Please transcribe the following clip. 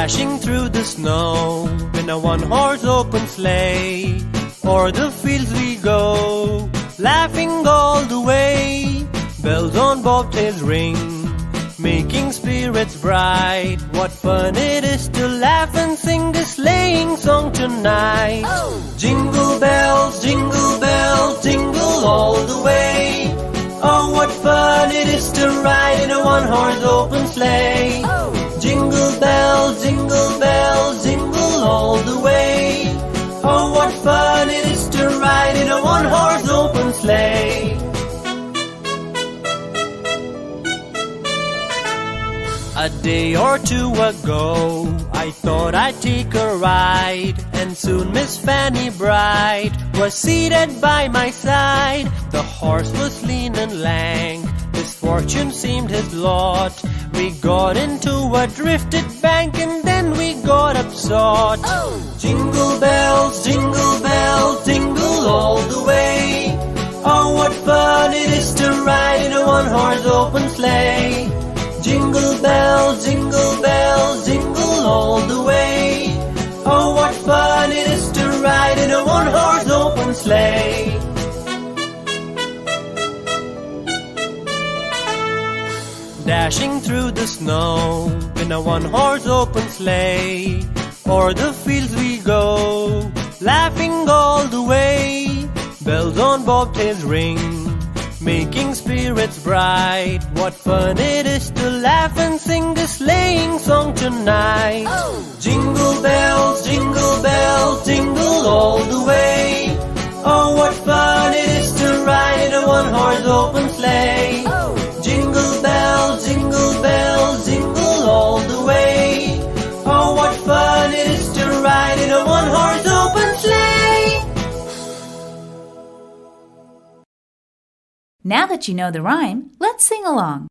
Dashing through the snow in a one-horse open sleigh. O'er the fields we go, laughing all the way. Bells on bobtails ring, making spirits bright. What fun it is to laugh and sing a sleighing song tonight. Jingle bells, jingle all the way. Oh, what fun it is to ride in a one-horse open sleigh. Jingle bells, jingle all the way. Oh, what fun it is to ride in a one-horse open sleigh. A day or two ago, I thought I'd take a ride, and soon Miss Fanny Bright was seated by my side. The horse was lean and lank, misfortune seemed his lot. We got into a drifted bank, and then we got upsot. Jingle bells, jingle all the way. Oh, what fun it is to ride in a one-horse open sleigh. Jingle bells, jingle all the way. Oh, what fun it is to ride in a one-horse open sleigh. Dashing through the snow in a one-horse open sleigh. O'er the fields we go, laughing all the way. Bells on bobtails ring, making spirits bright. What fun it is to laugh and sing a sleighing song tonight. Jingle bells, jingle all the way. Oh, what fun it is to ride in a one-horse open sleigh. Jingle bells, jingle all the way. Oh, what fun it is to ride in a one-horse open sleigh. Now that you know the rhyme, let's sing along.